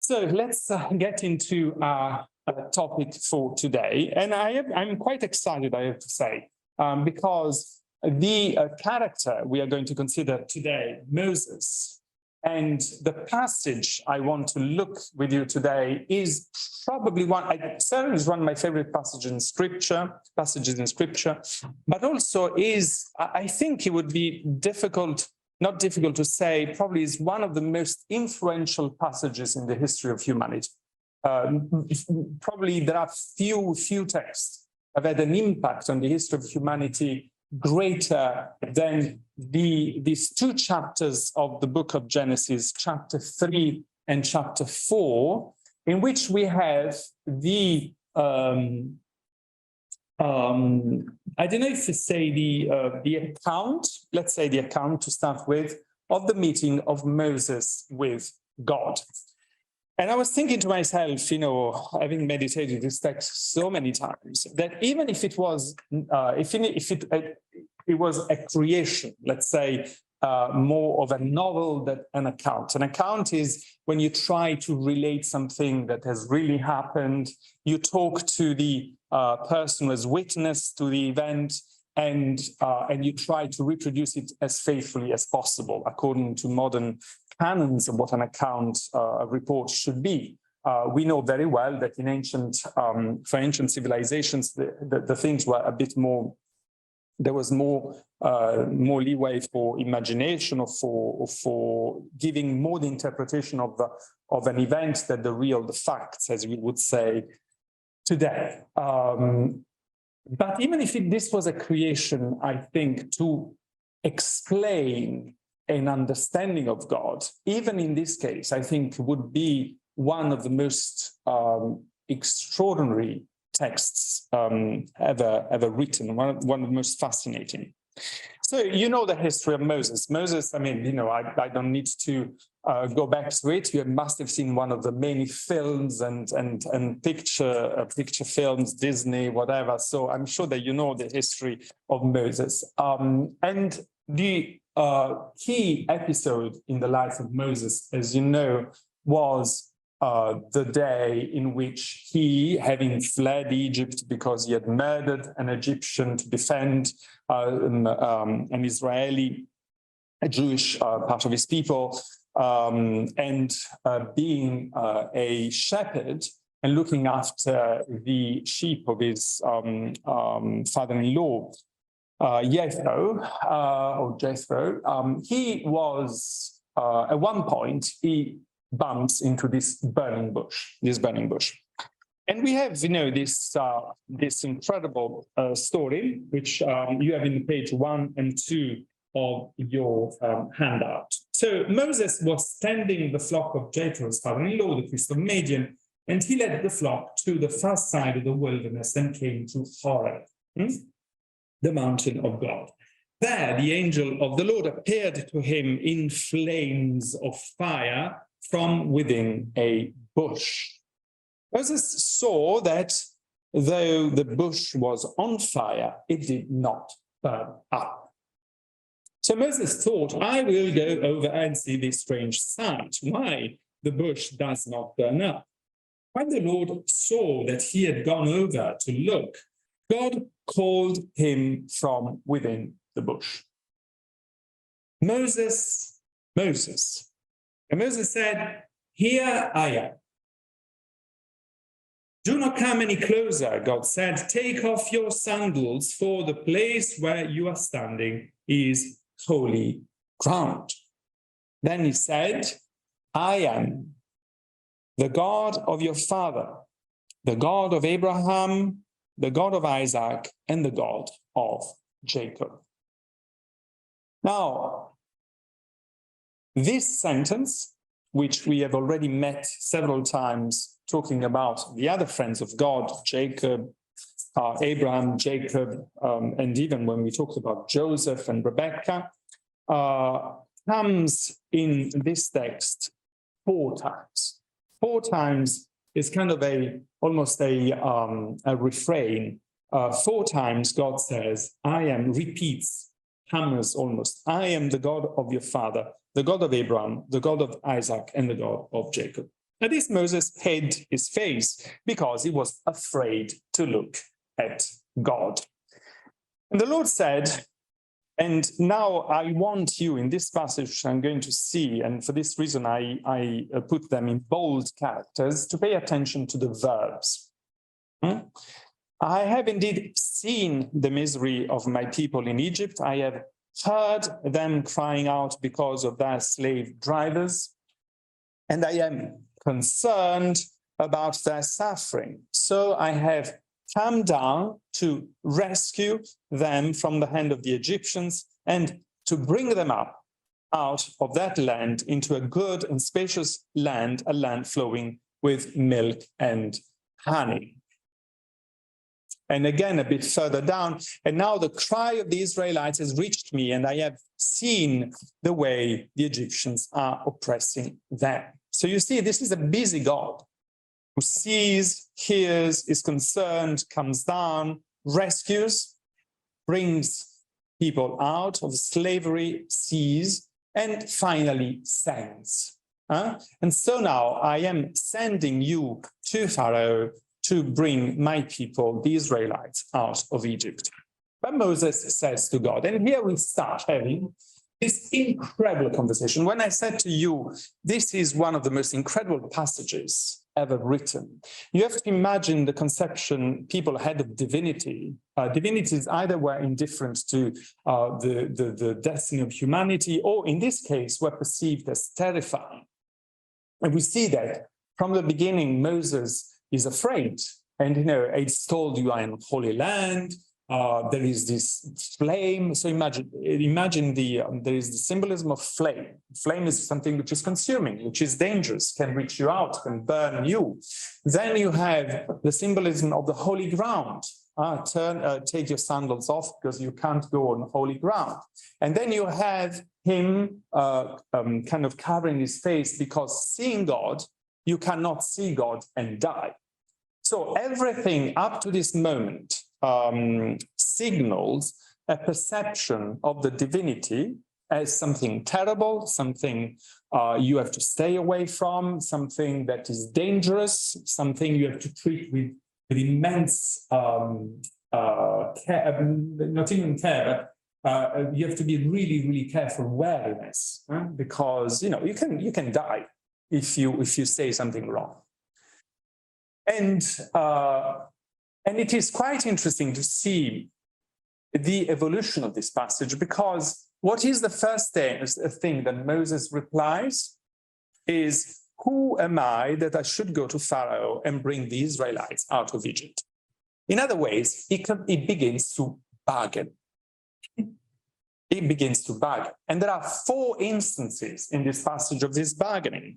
So let's get into our topic for today. And I'm quite excited, I have to say, because the character we are going to consider today, Moses, and the passage I want to look with you today is probably certainly is one of my favorite passages in Scripture, but also is, I think it would be not difficult to say, probably is one of the most influential passages in the history of humanity. Probably there are few texts that have had an impact on the history of humanity greater than these two chapters of the book of Genesis, chapter 3 and chapter 4, in which we have the I don't know if to say the account, let's say the account to start with, of the meeting of Moses with God. And I was thinking to myself, having meditated this text so many times, that even if it was, it was a creation, let's say, more of a novel than an account. An account is when you try to relate something that has really happened, you talk to the person who has witnessed to the event, and you try to reproduce it as faithfully as possible, according to modern canons of what an account report should be. We know very well that for ancient civilizations, the things were a bit more. There was more leeway for imagination, or for giving more the interpretation of an event than the facts, as we would say today. But even if this was a creation, I think, to explain an understanding of God, even in this case, I think would be one of the most extraordinary texts ever written, one of the most fascinating. So the history of Moses. Moses, I don't need to go back to it. You must have seen one of the many films and picture films, Disney, whatever. So I'm sure that you know the history of Moses. And the key episode in the life of Moses, as you know, was the day in which he, having fled Egypt because he had murdered an Egyptian to defend an Israeli, a Jewish part of his people, and being a shepherd and looking after the sheep of his father-in-law, Jethro, he was, at one point, he bumps into this burning bush. And we have, this incredible story, which you have in page 1 and 2 of your handout. So Moses was tending the flock of Jethro's father-in-law, the priest of Midian, and he led the flock to the far side of the wilderness and came to Horeb, the mountain of God. There, the angel of the Lord appeared to him in flames of fire from within a bush. Moses saw that though the bush was on fire, it did not burn up. So Moses thought, I will go over and see this strange sight, why the bush does not burn up. When the Lord saw that he had gone over to look, God called him from within the bush. Moses, Moses. And Moses said, here I am. Do not come any closer, God said. Take off your sandals, for the place where you are standing is holy ground. Then he said, I am the God of your father, the God of Abraham, the God of Isaac, and the God of Jacob. Now, this sentence, which we have already met several times talking about the other friends of God, Jacob, Abraham, Jacob, and even when we talked about Joseph and Rebecca, comes in this text 4 times. 4 times is kind of almost a refrain. 4 times God says, I am, repeats, hammers almost, I am the God of your father, the God of Abraham, the God of Isaac, and the God of Jacob. At this, Moses hid his face because he was afraid to look at God. And the Lord said, and now I want you in this passage I'm going to see, and for this reason I put them in bold characters, to pay attention to the verbs. I have indeed seen the misery of my people in Egypt. I have heard them crying out because of their slave drivers, and I am concerned about their suffering. So I have come down to rescue them from the hand of the Egyptians and to bring them up out of that land into a good and spacious land, a land flowing with milk and honey. And again, a bit further down, and now the cry of the Israelites has reached me, and I have seen the way the Egyptians are oppressing them. So you see, this is a busy God who sees, hears, is concerned, comes down, rescues, brings people out of slavery, sees, and finally sends. And so now I am sending you to Pharaoh to bring my people, the Israelites, out of Egypt. But Moses says to God, and here we start having this incredible conversation. When I said to you, this is one of the most incredible passages ever written, you have to imagine the conception people had of divinity. Divinities either were indifferent to the destiny of humanity, or in this case, were perceived as terrifying. And we see that from the beginning, Moses is afraid. And, it's told you are in Holy Land. There is this flame. So imagine there is the symbolism of flame. Flame is something which is consuming, which is dangerous, can reach you out, can burn you. Then you have the symbolism of the holy ground. Take your sandals off because you can't go on holy ground. And then you have him kind of covering his face because seeing God, you cannot see God and die. So everything up to this moment signals a perception of the divinity as something terrible, something you have to stay away from, something that is dangerous, something you have to treat with immense care, not even care, but you have to be really, really careful, wariness, because you can die if you say something wrong. And it is quite interesting to see the evolution of this passage, because what is the first thing that Moses replies is, who am I that I should go to Pharaoh and bring the Israelites out of Egypt? In other ways, it begins to bargain. It begins to bargain. And there are 4 instances in this passage of this bargaining.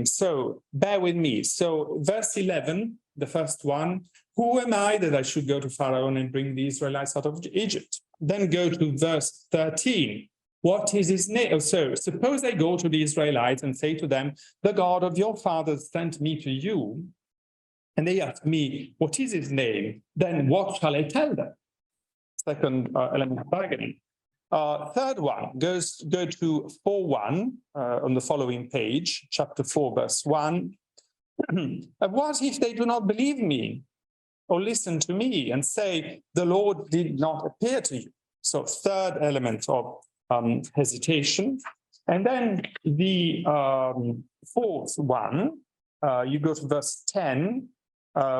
So bear with me. So verse 11, the first one, who am I that I should go to Pharaoh and bring the Israelites out of Egypt? Then go to verse 13. What is his name? So suppose I go to the Israelites and say to them, the God of your fathers sent me to you. And they ask me, what is his name? Then what shall I tell them? Second element of bargaining. Third one, go to 4:1 on the following page, chapter 4, verse 1. What if they do not believe me or listen to me and say, the Lord did not appear to you? So third element of hesitation. And then the fourth one, you go to verse 10,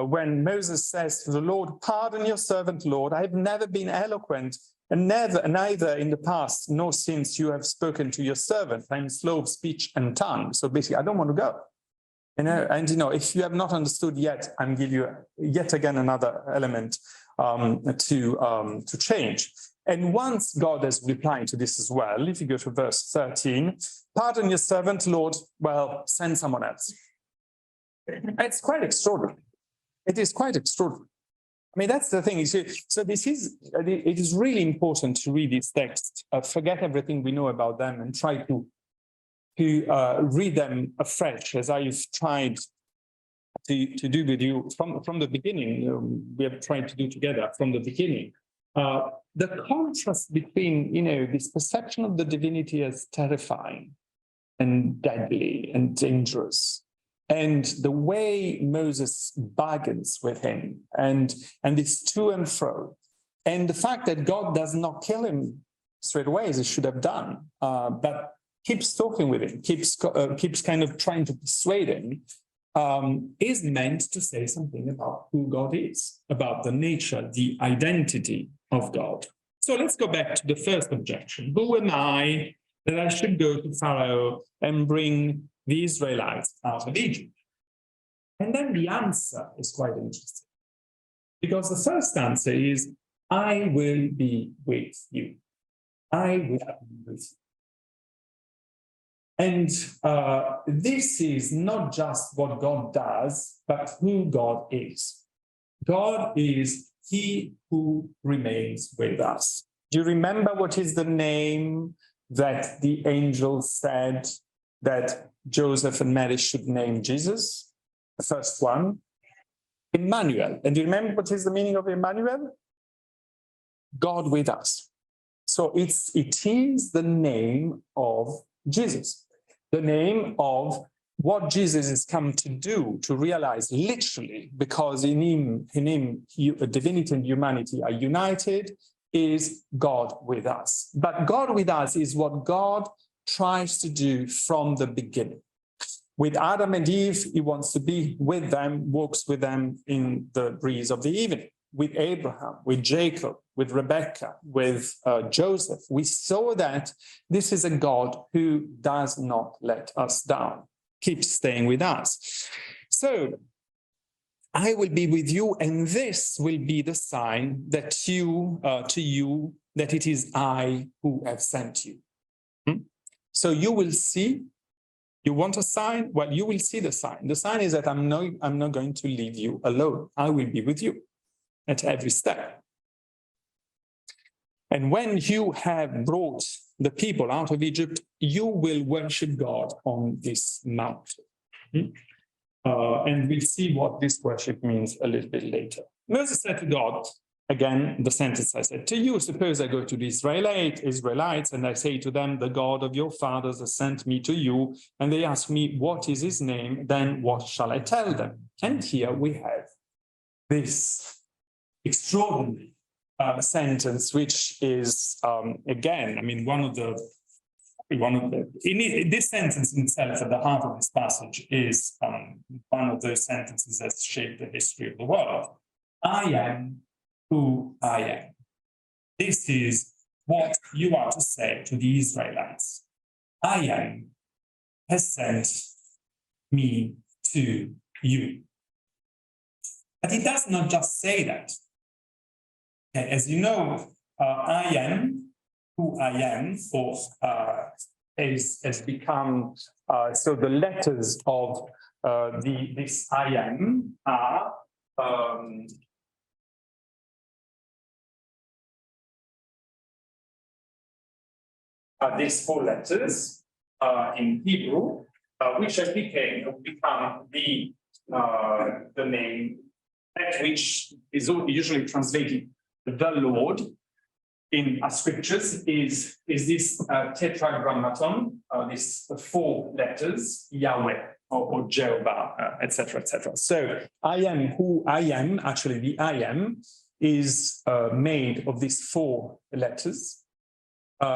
when Moses says to the Lord, pardon your servant, Lord, I have never been eloquent, and neither in the past nor since you have spoken to your servant. I'm slow of speech and tongue. So basically, I don't want to go. If you have not understood yet, I'm giving you yet again another element to change. And once God has replied to this as well, if you go to verse 13, pardon your servant, Lord, well, send someone else. It's quite extraordinary. It is quite extraordinary. I mean, that's the thing. So it is really important to read these texts, forget everything we know about them, and try to read them afresh, as I've tried to do with you from the beginning. We have tried to do together from the beginning. The contrast between, this perception of the divinity as terrifying and deadly and dangerous. And the way Moses bargains with him and this to and fro, and the fact that God does not kill him straight away as he should have done, but keeps talking with him, keeps kind of trying to persuade him, is meant to say something about who God is, about the nature, the identity of God. So let's go back to the first objection. Who am I that I should go to Pharaoh and bring the Israelites out of Egypt? And then the answer is quite interesting, because the first answer is, I will be with you. I will be with you. And this is not just what God does, but who God is. God is he who remains with us. Do you remember what is the name that the angel said that Joseph and Mary should name Jesus? The first one, Emmanuel. And do you remember what is the meaning of Emmanuel? God with us. So it is the name of Jesus, the name of what Jesus has come to do, to realize literally, because in him, divinity and humanity are united, is God with us. But God with us is what God tries to do from the beginning. With Adam and Eve, he wants to be with them, walks with them in the breeze of the evening. With Abraham, with Jacob, with Rebecca, with Joseph, we saw that this is a God who does not let us down, keeps staying with us. So, I will be with you, and this will be the sign that to you, that it is I who have sent you. So you will see. You want a sign? Well, you will see the sign. The sign is that I'm not going to leave you alone. I will be with you at every step. And when you have brought the people out of Egypt, you will worship God on this mountain. And we'll see what this worship means a little bit later. Moses said to God, again, the sentence I said to you, suppose I go to the Israelites and I say to them, the God of your fathers has sent me to you, and they ask me, what is his name? Then what shall I tell them? And here we have this extraordinary sentence, which is, again, I mean, this sentence in itself at the heart of this passage is one of those sentences that shaped the history of the world. I am who I am. This is what you are to say to the Israelites. I am has sent me to you. But it does not just say that. Okay, as you know, I am who I am, or has become, so the letters of this I am are these four letters in Hebrew, which has become the name at which is usually translated the Lord in our scriptures is this tetragrammaton, these four letters, Yahweh or Jehovah, etc., etc. So I am who I am, actually the I am is made of these four letters,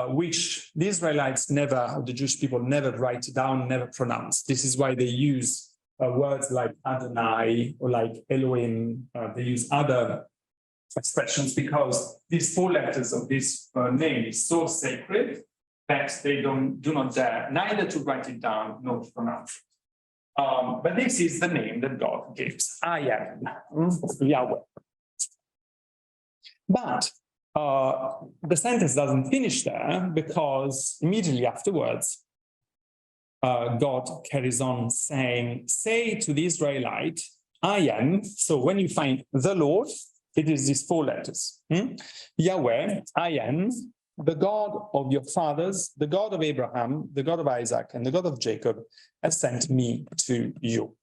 which the Israelites never, the Jewish people never write down, never pronounce. This is why they use words like Adonai or like Elohim. They use other expressions because these four letters of this name is so sacred that they do not dare neither to write it down nor to pronounce it. But this is the name that God gives. I am Yahweh. But the sentence doesn't finish there, because immediately afterwards, God carries on saying, say to the Israelite, I am. So when you find the Lord, it is these four letters. Yahweh, I am, the God of your fathers, the God of Abraham, the God of Isaac, and the God of Jacob has sent me to you.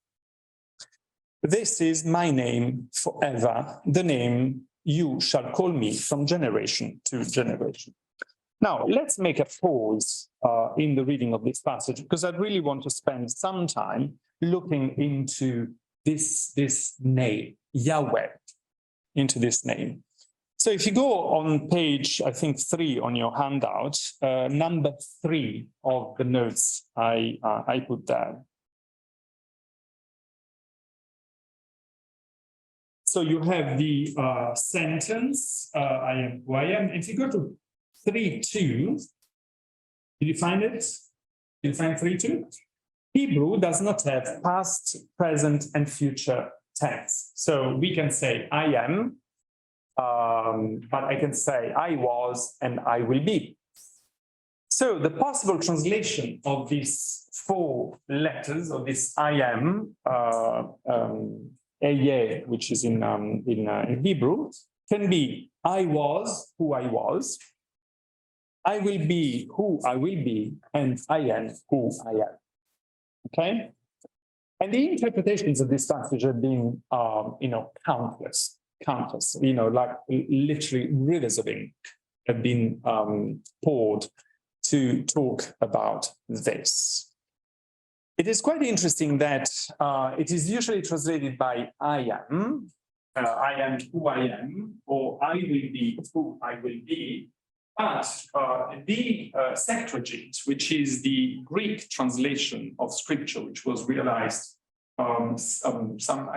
This is my name forever, the name you shall call me from generation to generation. Now, let's make a pause in the reading of this passage, because I really want to spend some time looking into this name, Yahweh, into this name. So if you go on page, I think 3 on your handout, number 3 of the notes I put there. So you have the sentence, I am who I am. If you go to 3:2, did you find it? Did you find 3:2? Hebrew does not have past, present, and future tense. So we can say I am, but I can say I was and I will be. So the possible translation of these 4 letters of this I am, Eye, which is in Hebrew, can be I was who I was, I will be who I will be, and I am who I am. Okay? And the interpretations of this passage have been, countless, like literally rivers of ink have been poured to talk about this. It is quite interesting that it is usually translated by I am who I am, or I will be who I will be. But the Septuagint, which is the Greek translation of Scripture, which was realized I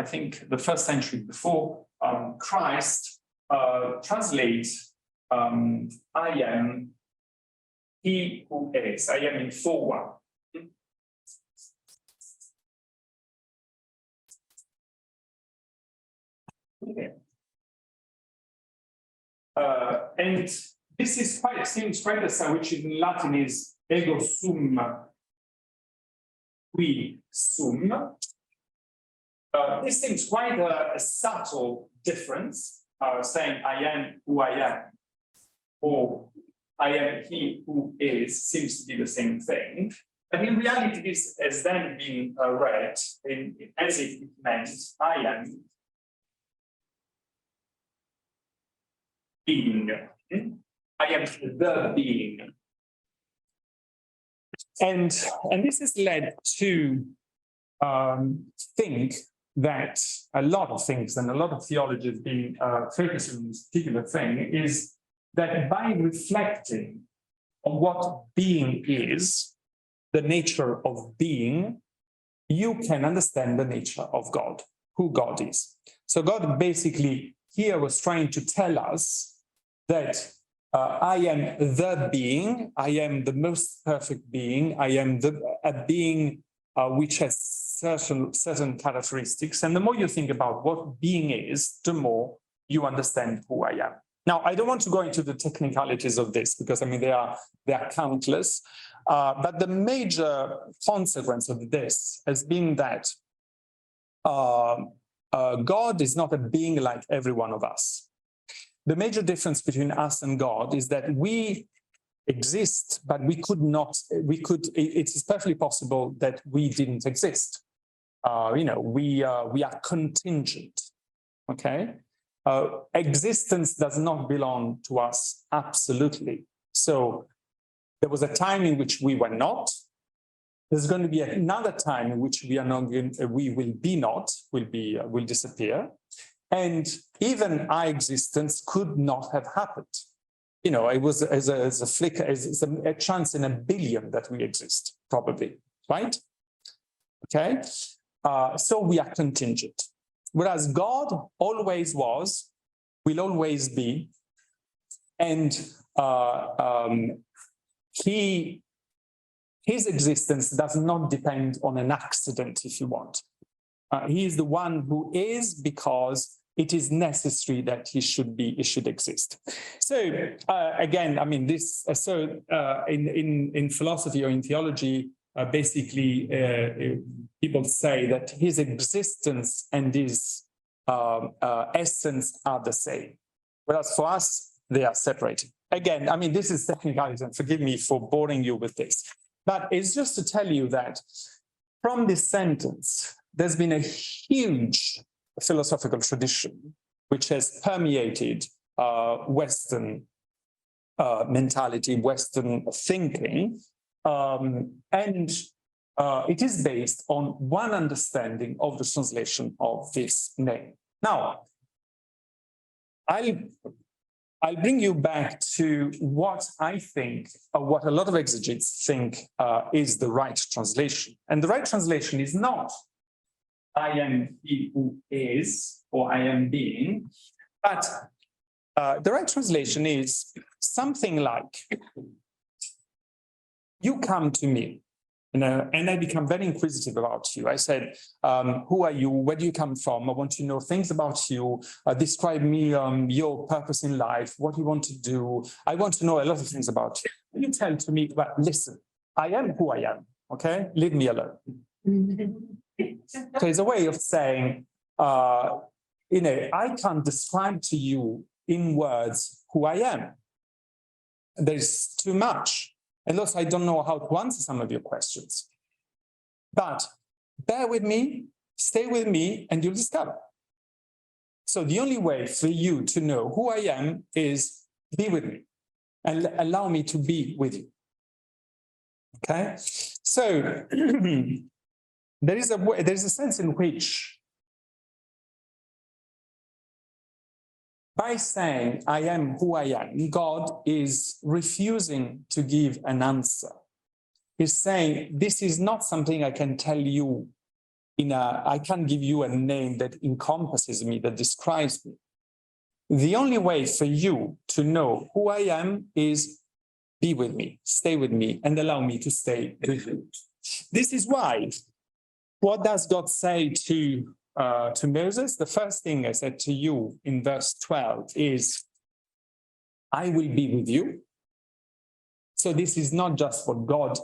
think the 1st century before Christ, translates I am he who is. I am in 4:1. Okay. And this is seems quite a sign, which in Latin is ego sum qui sum. This seems quite a subtle difference, saying I am who I am, or I am he who is, seems to be the same thing. But in reality, this has then been read as if it meant I am being. I am the being. And this has led to think that a lot of things and a lot of theology has been focusing on this particular thing, is that by reflecting on what being is, the nature of being, you can understand the nature of God, who God is. So God basically here was trying to tell us that I am the being, I am the most perfect being, I am a being which has certain characteristics. And the more you think about what being is, the more you understand who I am. Now, I don't want to go into the technicalities of this, because I mean they are countless. But the major consequence of this has been that God is not a being like every one of us. The major difference between us and God is that we exist, but it's perfectly possible that we didn't exist. We are contingent, okay? Existence does not belong to us absolutely. So there was a time in which we were not. There's going to be another time in which we will disappear. And even our existence could not have happened. It was as a flicker, as a chance in a billion that we exist, probably, right? Okay, so we are contingent. Whereas God always was, will always be, and his existence does not depend on an accident, if you want. He is the one who is because it is necessary that he should exist. So again, I mean, this. In philosophy or in theology, basically, people say that his existence and his essence are the same, whereas for us they are separated. Again, I mean, this is technicality, and forgive me for boring you with this, but it's just to tell you that from this sentence, there's been a huge philosophical tradition which has permeated Western mentality, Western thinking, and it is based on one understanding of the translation of this name. Now, I'll bring you back to what I think, what a lot of exegetes think is the right translation. And the right translation is not I am he who is, or I am being, but the right translation is something like, you come to me, and I become very inquisitive about you. I said, who are you? Where do you come from? I want to know things about you. Describe me your purpose in life, what you want to do. I want to know a lot of things about you. And you tell to me, but listen, I am who I am, okay? Leave me alone. So it's a way of saying, I can't describe to you in words who I am. There's too much. And also, I don't know how to answer some of your questions. But bear with me, stay with me, and you'll discover. So the only way for you to know who I am is be with me and allow me to be with you. Okay? So there is a sense in which, by saying, I am who I am, God is refusing to give an answer. He's saying, this is not something I can tell you I can't give you a name that encompasses me, that describes me. The only way for you to know who I am is be with me, stay with me, and allow me to stay with you. This is why, what does God say to Moses? The first thing I said to you in verse 12 is, I will be with you. So this is not just what God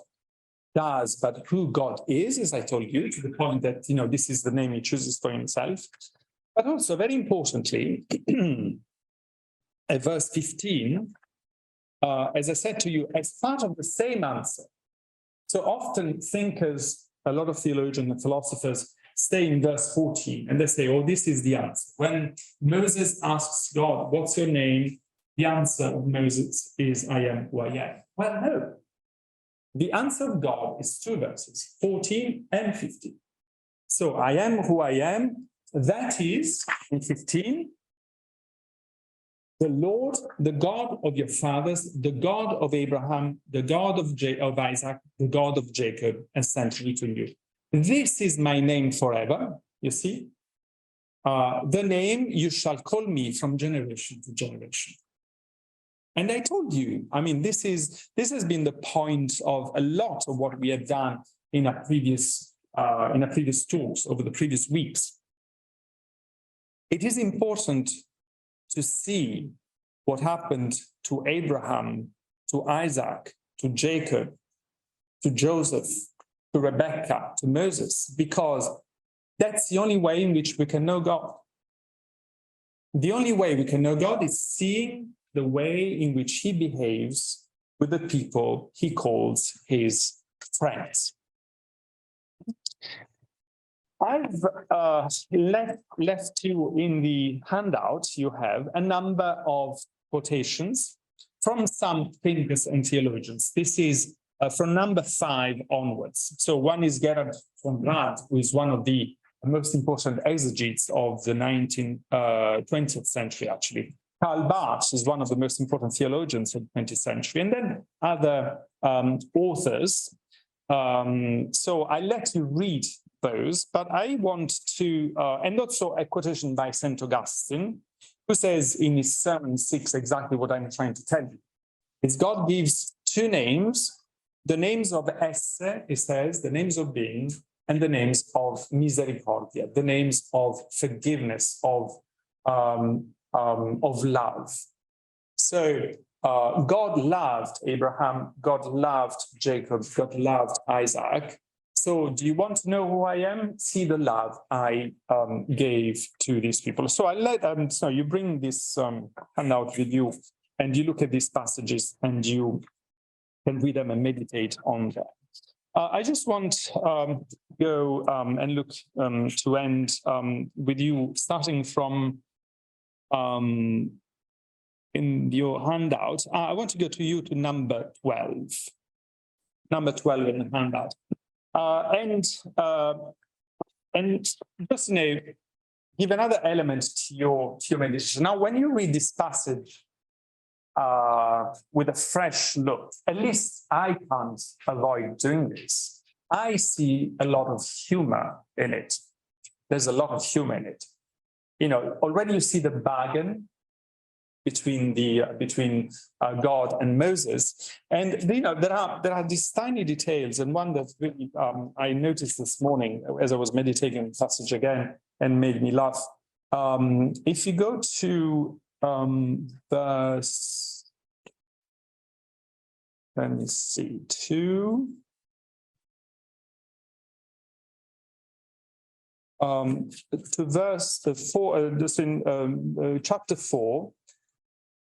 does, but who God is, as I told you, to the point that, this is the name he chooses for himself. But also, very importantly, at verse 15, as I said to you, as part of the same answer. So often thinkers, a lot of theologians and philosophers, stay in verse 14 and they say, oh, this is the answer. When Moses asks God, what's your name? The answer of Moses is, I am who I am. Well, no. The answer of God is two verses, 14 and 15. So I am who I am. That is, in 15, the Lord, the God of your fathers, the God of Abraham, the God of Isaac, the God of Jacob, has sent me to you. This is my name forever, you see. The name you shall call me from generation to generation. And I told you, this has been the point of a lot of what we have done in our previous talks over the previous weeks. It is important to see what happened to Abraham, to Isaac, to Jacob, to Joseph, to Rebecca, to Moses, because that's the only way in which we can know God. The only way we can know God is seeing the way in which he behaves with the people he calls his friends. I've left you in the handout, you have a number of quotations from some thinkers and theologians. This is from number 5 onwards. So one is Gerhard von Rad, who is one of the most important exegetes of the 20th century, actually. Karl Barth is one of the most important theologians of the 20th century, and then other authors. So I let you read those, but I want to, and also a quotation by St. Augustine, who says in his Sermon 6 exactly what I'm trying to tell you. Is God gives two names, the names of esse, he says, the names of being, and the names of misericordia, the names of forgiveness, of love. So God loved Abraham, God loved Jacob, God loved Isaac. So do you want to know who I am? See the love I gave to these people. So I let so you bring this handout with you and you look at these passages and you can read them and meditate on them. I just want to go and look to end with you, starting from in your handout. I want to go to you to number 12. Number 12 in the handout. And just, give another element to your meditation. Now, when you read this passage with a fresh look, at least I can't avoid doing this. I see a lot of humor in it. There's a lot of humor in it. Already you see the bargain between God and Moses, and there are these tiny details, and one that really I noticed this morning as I was meditating on the passage again and made me laugh. If you go to verse, let me see, 2. To verse 4, just in chapter 4.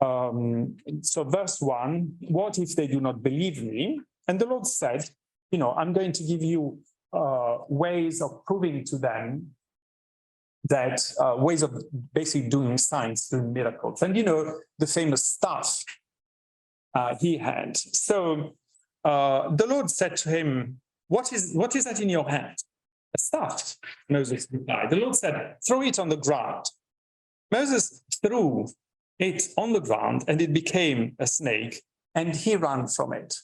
So verse 1, what if they do not believe me? And the Lord said, I'm going to give you ways of proving to them that ways of basically doing signs, doing miracles. And the famous staff he had. So the Lord said to him, what is that in your hand? A staff, Moses replied. The Lord said, throw it on the ground. Moses threw it on the ground and it became a snake, and he ran from it.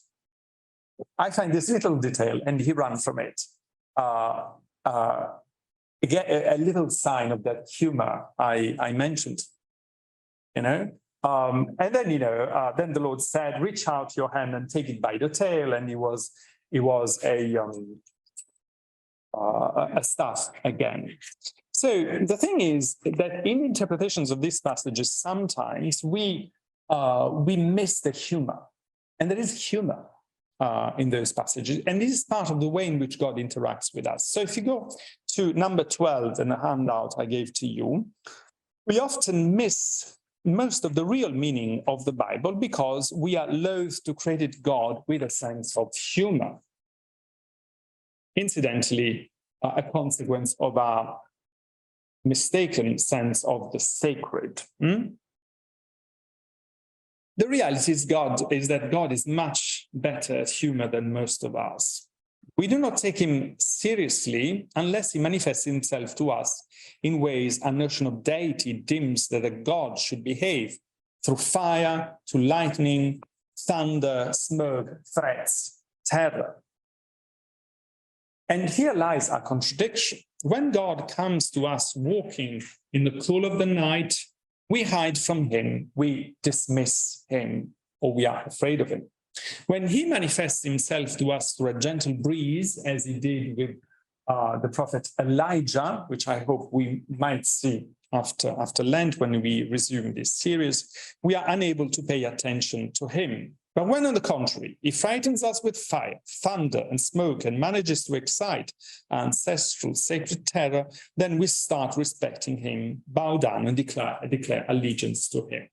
I find this little detail, and he ran from it. Again, a little sign of that humor I mentioned, and then then the Lord said, reach out your hand and take it by the tail, and it was a staff again. So the thing is that in interpretations of these passages, sometimes we miss the humor, and there is humor in those passages, and this is part of the way in which God interacts with us. So if you go to number 12 in the handout I gave to you, we often miss most of the real meaning of the Bible because we are loath to credit God with a sense of humor. Incidentally, a consequence of our mistaken sense of the sacred. The reality is that God is much better at humor than most of us. We do not take him seriously unless he manifests himself to us in ways our notion of deity deems that a God should behave, through fire, to lightning, thunder, smoke, threats, terror. And here lies our contradiction. When God comes to us walking in the cool of the night, we hide from him, we dismiss him, or we are afraid of him. When he manifests himself to us through a gentle breeze, as he did with the prophet Elijah, which I hope we might see after Lent when we resume this series, we are unable to pay attention to him. But when, on the contrary, he frightens us with fire, thunder, and smoke, and manages to excite our ancestral sacred terror, then we start respecting him, bow down, and declare allegiance to him.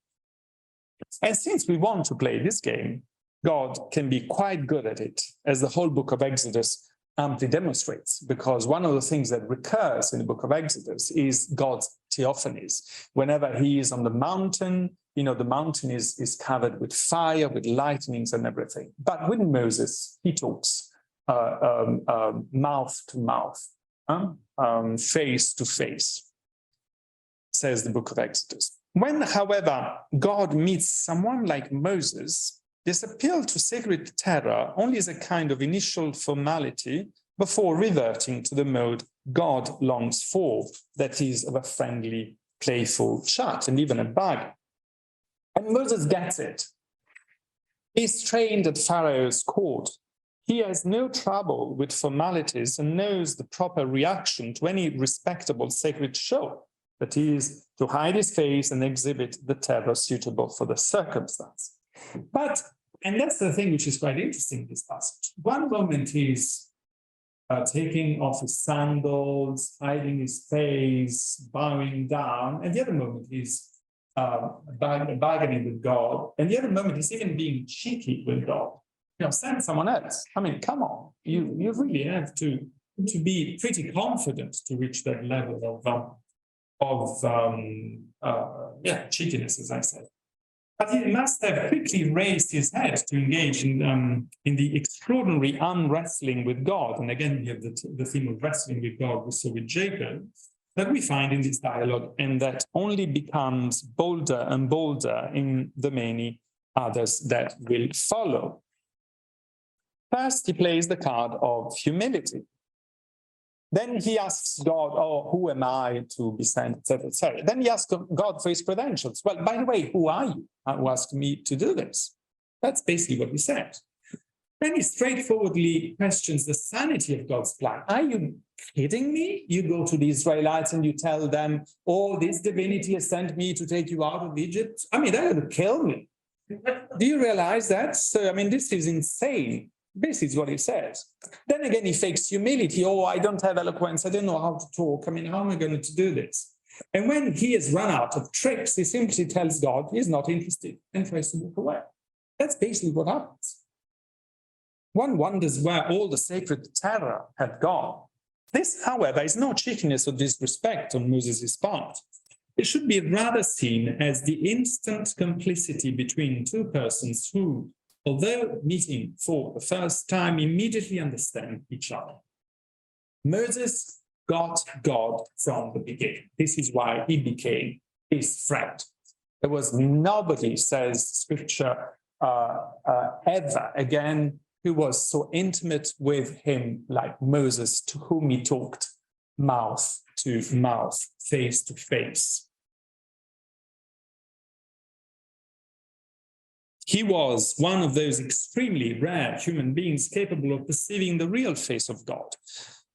And since we want to play this game, God can be quite good at it, as the whole book of Exodus amply demonstrates, because one of the things that recurs in the book of Exodus is God's theophanies. Whenever he is on the mountain, the mountain is covered with fire, with lightnings and everything. But with Moses, he talks mouth to mouth, face to face, says the book of Exodus. When, however, God meets someone like Moses, this appeal to sacred terror only is a kind of initial formality before reverting to the mode God longs for, that is, of a friendly, playful chat and even a bargain. And Moses gets it. He's trained at Pharaoh's court. He has no trouble with formalities and knows the proper reaction to any respectable sacred show, that is, to hide his face and exhibit the terror suitable for the circumstance. But, and that's the thing which is quite interesting in this passage, one moment he's taking off his sandals, hiding his face, bowing down, and the other moment he's bargaining with God, and the other moment he's even being cheeky with God. Send someone else. I mean, come on, you really have to be pretty confident to reach that level of cheekiness, as I said. But he must have quickly raised his head to engage in the extraordinary unwrestling with God. And again, we have the theme of wrestling with God we saw with Jacob, that we find in this dialogue, and that only becomes bolder and bolder in the many others that will follow. First, he plays the card of humility. Then he asks God, oh, who am I to be sent, etc., etc. Then he asks God for his credentials. Well, by the way, who are you who asked me to do this? That's basically what he said. Then he straightforwardly questions the sanity of God's plan. Are you kidding me? You go to the Israelites and you tell them, oh, this divinity has sent me to take you out of Egypt. I mean, they're going to kill me. Do you realize that? So, I mean, this is insane. This is what he says. Then again, he fakes humility. Oh, I don't have eloquence. I don't know how to talk. I mean, how am I going to do this? And when he has run out of tricks, he simply tells God he's not interested and tries to walk away. That's basically what happens. One wonders where all the sacred terror had gone. This, however, is no cheekiness or disrespect on Moses' part. It should be rather seen as the instant complicity between two persons who, although meeting for the first time, immediately understand each other. Moses got God from the beginning. This is why he became his friend. There was nobody, says Scripture, ever again, who was so intimate with him like Moses, to whom he talked mouth to mouth, face to face. He was one of those extremely rare human beings capable of perceiving the real face of God,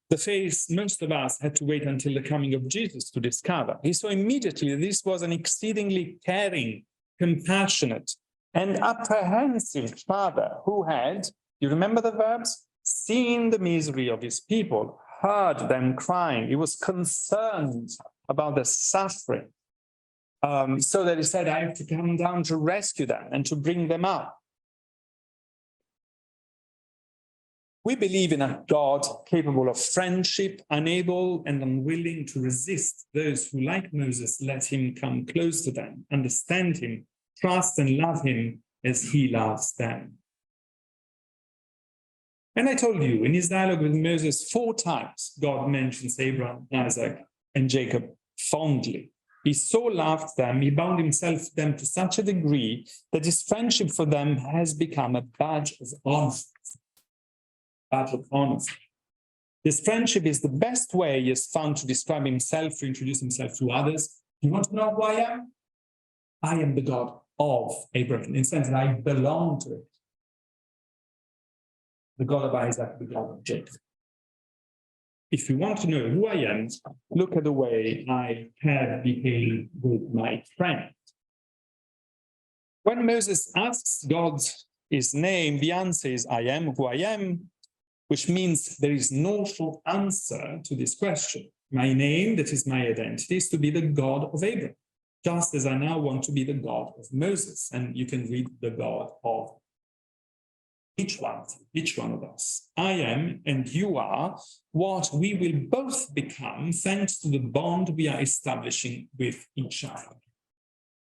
the face most of us had to wait until the coming of Jesus to discover. He saw immediately that this was an exceedingly caring, compassionate, and apprehensive Father who had, you remember the verbs? Seen the misery of his people, heard them crying. He was concerned about their suffering. So that he said, I have to come down to rescue them and to bring them up. We believe in a God capable of friendship, unable and unwilling to resist those who, like Moses, let him come close to them, understand him, trust and love him as he loves them. And I told you, in his dialogue with Moses, 4 times God mentions Abraham, Isaac, and Jacob fondly. He so loved them, he bound himself to them to such a degree that his friendship for them has become a badge of honor. Badge of honor. This friendship is the best way he has found to describe himself, to introduce himself to others. You want to know who I am? I am the God of Abraham, in the sense that I belong to it. The God of Isaac, the God of Jacob. If you want to know who I am, look at the way I have behaved with my friend. When Moses asks God his name, the answer is, I am who I am, which means there is no short answer to this question. My name, that is my identity, is to be the God of Abraham, just as I now want to be the God of Moses. And you can read the God of each one of us. I am and you are what we will both become thanks to the bond we are establishing with each other.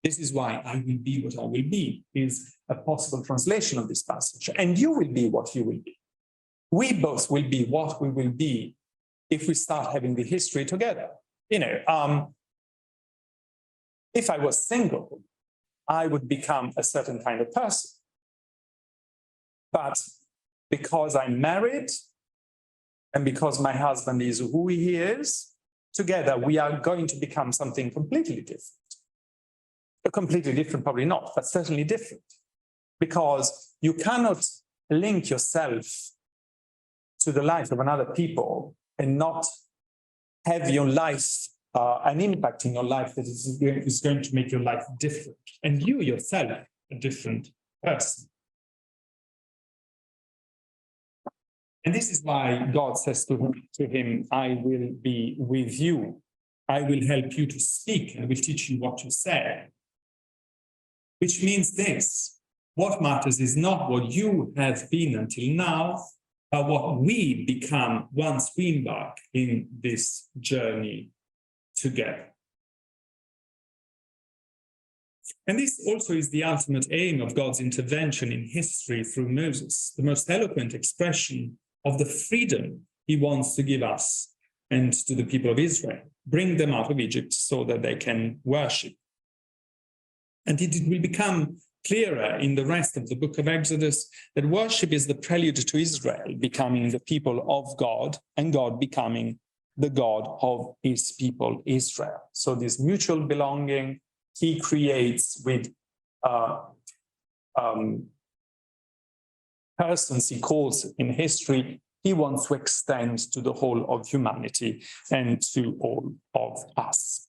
This is why I will be what I will be, is a possible translation of this passage. And you will be what you will be. We both will be what we will be if we start having the history together. If I was single, I would become a certain kind of person. But because I'm married and because my husband is who he is, together we are going to become something completely different. Completely different, probably not, but certainly different. Because you cannot link yourself to the life of another people and not have your life, an impact in your life that is going to make your life different. And you yourself, a different person. And this is why God says to him, I will be with you. I will help you to speak and will teach you what to say. Which means this, what matters is not what you have been until now, but what we become once we embark in this journey together. And this also is the ultimate aim of God's intervention in history through Moses, the most eloquent expression of the freedom he wants to give us and to the people of Israel, bring them out of Egypt so that they can worship. And it will become clearer in the rest of the book of Exodus that worship is the prelude to Israel becoming the people of God and God becoming the God of his people, Israel. So this mutual belonging he creates with persons he calls in history, he wants to extend to the whole of humanity and to all of us.